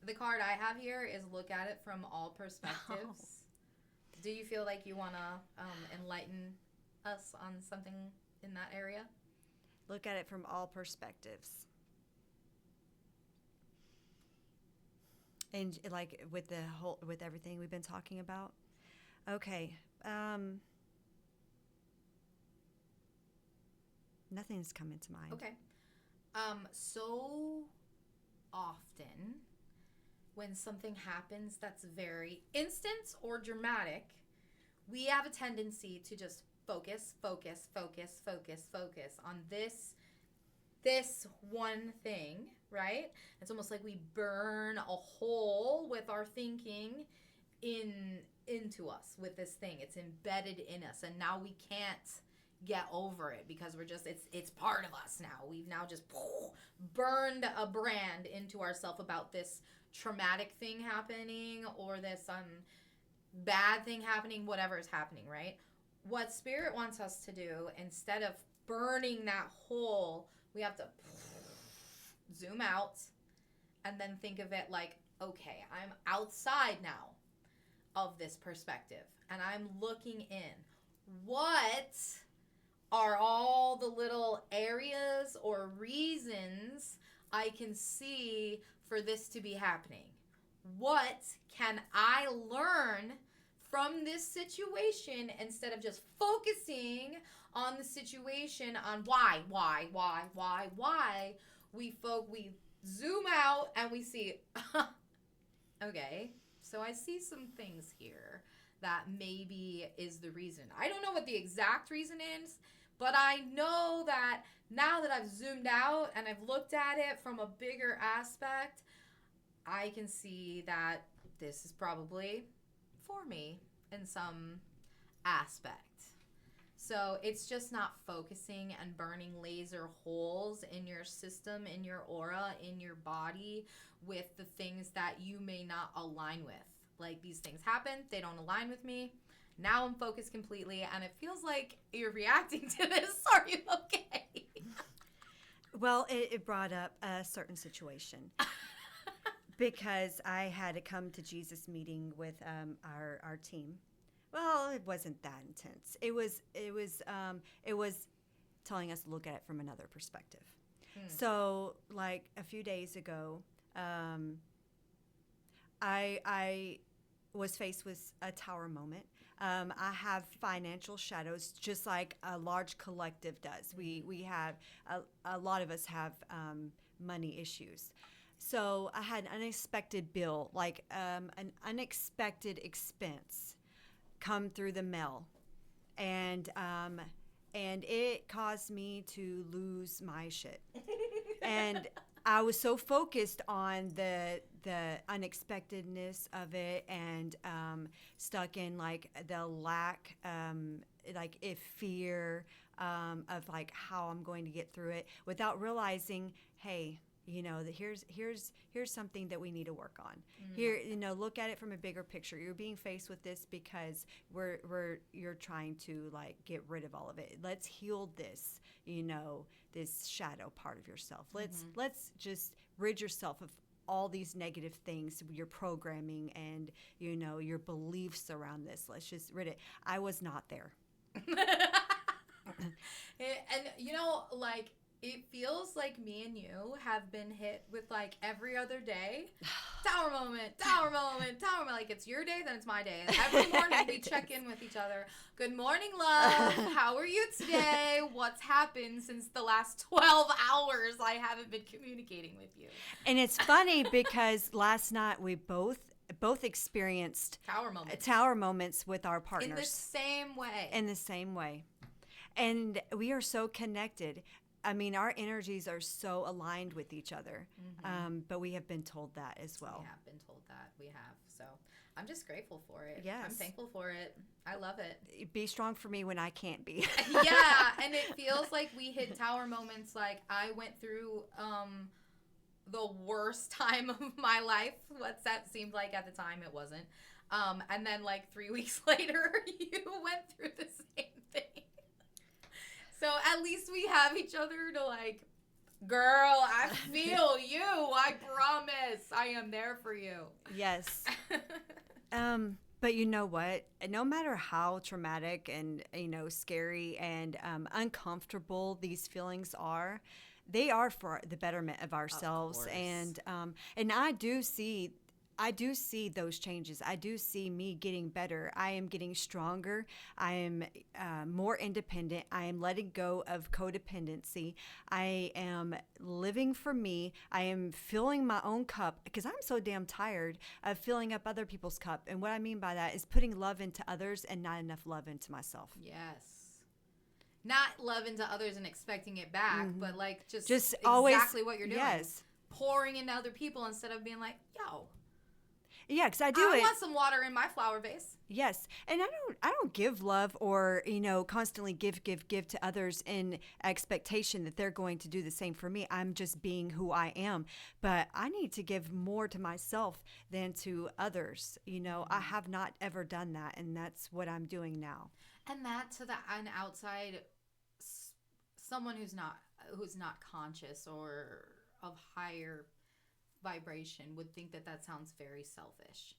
the card I have here is look at it from all perspectives. Do you feel like you want to enlighten us on something in that area? Look at it from all perspectives. And like with with everything we've been talking about. Okay. Nothing's coming to mind. Okay. So often when something happens that's very instant or dramatic, we have a tendency to just focus on this one thing, right? It's almost like we burn a hole with our thinking into us with this thing. It's embedded in us, and now we can't get over it because we're just it's part of us now. We've now just burned a brand into ourselves about this traumatic thing happening or this bad thing happening, whatever is happening, right? What Spirit wants us to do, instead of burning that hole, we have to zoom out and then think of it like, okay, I'm outside now of this perspective and I'm looking in. What are all the little areas or reasons I can see for this to be happening? What can I learn from this situation instead of just focusing on the situation, on why? We zoom out and we see, okay, so I see some things here that maybe is the reason. I don't know what the exact reason is, but I know that now that I've zoomed out and I've looked at it from a bigger aspect, I can see that this is probably for me in some aspect. So it's just not focusing and burning laser holes in your system, in your aura, in your body with the things that you may not align with. Like, these things happen, they don't align with me. Now I'm focused completely, and it feels like you're reacting to this. Are you okay? Well, it brought up a certain situation. Because I had a come to Jesus meeting with our team. Well, it wasn't that intense. It was telling us to look at it from another perspective. So, like a few days ago, I was faced with a tower moment. I have financial shadows, just like a large collective does. We have a lot of us have money issues. So I had an unexpected bill, like an unexpected expense, come through the mail, and it caused me to lose my shit. And I was so focused on the unexpectedness of it, and stuck in like the lack, fear of like how I'm going to get through it, without realizing, hey, here's something that we need to work on. Here, look at it from a bigger picture. You're being faced with this because you're trying to like get rid of all of it. Let's heal this, this shadow part of yourself. Let's just rid yourself of all these negative things, your programming and your beliefs around this. Let's just rid it. I was not there. And it feels like me and you have been hit with like every other day. Tower moment. Like, it's your day, then it's my day. And every morning we check in with each other. Good morning, love. How are you today? What's happened since the last 12 hours I haven't been communicating with you? And it's funny because last night we both experienced tower moments with our partners. In the same way. And we are so connected. I mean, our energies are so aligned with each other, but we have been told that as well. We have been told that. We have. So I'm just grateful for it. Yes. I'm thankful for it. I love it. Be strong for me when I can't be. Yeah, and it feels like we hit tower moments. Like, I went through the worst time of my life. What that seemed like at the time, it wasn't. And then like 3 weeks later, you went through the same thing. So at least we have each other to like Girl, I feel you. I promise. I am there for you. Yes. But you know what? No matter how traumatic and, scary and uncomfortable these feelings are, they are for the betterment of ourselves. course. And I do see those changes. I do see me getting better. I am getting stronger. I am more independent. I am letting go of codependency. I am living for me. I am filling my own cup because I'm so damn tired of filling up other people's cup. And what I mean by that is putting love into others and not enough love into myself. Yes. Not love into others and expecting it back, but like just always, exactly what you're doing. Yes. Pouring into other people instead of being like, yo. Yeah, because I want some water in my flower vase. Yes, and I don't give love or constantly give to others in expectation that they're going to do the same for me. I'm just being who I am, but I need to give more to myself than to others. I have not ever done that, and that's what I'm doing now. And that to an outside, someone who's not conscious or of higher vibration would think that sounds very selfish.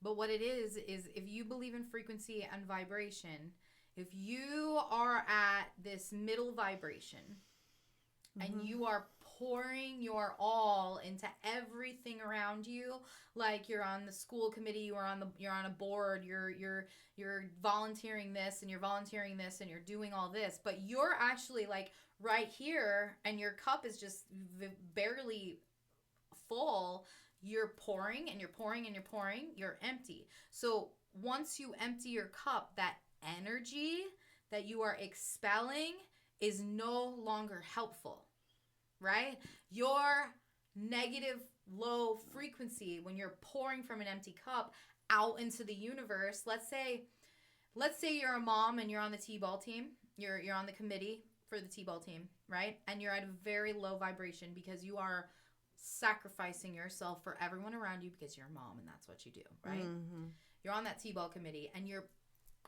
But what it is if you believe in frequency and vibration, if you are at this middle vibration and you are pouring your all into everything around you, like you're on the school committee, you're on a board, you're volunteering this and you're volunteering this and you're doing all this, but you're actually like right here and your cup is just barely full. You're pouring and you're pouring and you're pouring, you're empty. So once you empty your cup, that energy that you are expelling is no longer helpful, right? Your negative low frequency, when you're pouring from an empty cup out into the universe, let's say you're a mom and you're on the t-ball team, you're on the committee for the t-ball team, right? And you're at a very low vibration because you are sacrificing yourself for everyone around you because you're a mom and that's what you do, right? You're on that t-ball committee and you're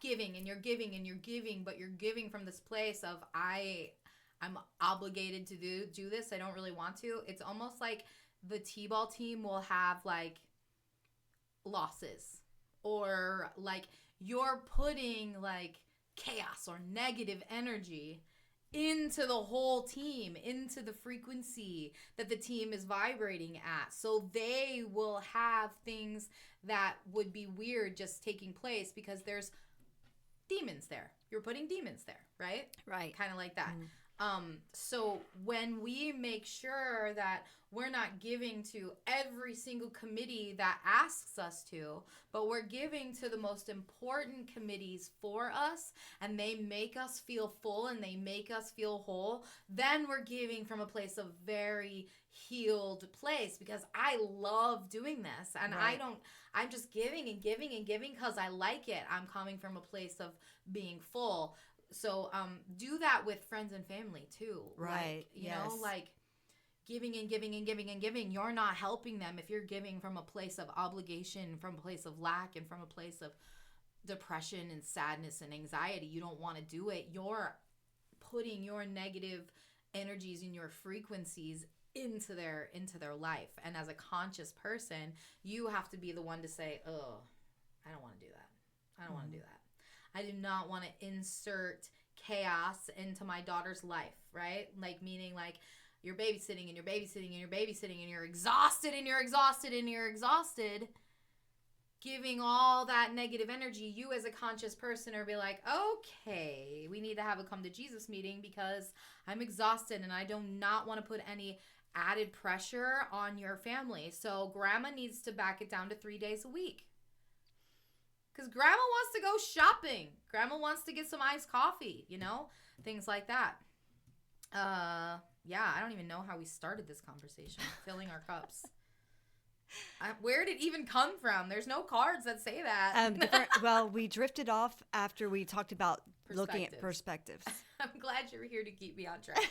giving and you're giving and you're giving, but you're giving from this place of I'm obligated to do this. I don't really want to. It's almost like the t-ball team will have like losses, or like you're putting like chaos or negative energy into the whole team, into the frequency that the team is vibrating at. So they will have things that would be weird just taking place because there's demons there. You're putting demons there, right? Right. Kind of like that. So when we make sure that we're not giving to every single committee that asks us to, but we're giving to the most important committees for us, and they make us feel full and they make us feel whole, then we're giving from a place of very healed place, because I love doing this and right. I'm just giving and giving and giving because I like it. I'm coming from a place of being full. So do that with friends and family too. Right. Like, you know, like giving and giving and giving and giving. You're not helping them if you're giving from a place of obligation, from a place of lack, and from a place of depression and sadness and anxiety. You don't want to do it. You're putting your negative energies and your frequencies into their life. And as a conscious person, you have to be the one to say, oh, I don't want to do that. I don't want to do that. I do not want to insert chaos into my daughter's life, right? Like, meaning like you're babysitting and you're babysitting and you're babysitting and you're exhausted and you're exhausted and you're exhausted, giving all that negative energy. You as a conscious person are be like, okay, we need to have a come to Jesus meeting because I'm exhausted and I do not want to put any added pressure on your family. So grandma needs to back it down to 3 days a week. Because grandma wants to go shopping. Grandma wants to get some iced coffee, you know? Things like that. Yeah, I don't even know how we started this conversation. Filling our cups. Where did it even come from? There's no cards that say that. Well, we drifted off after we talked about looking at perspectives. I'm glad you're here to keep me on track.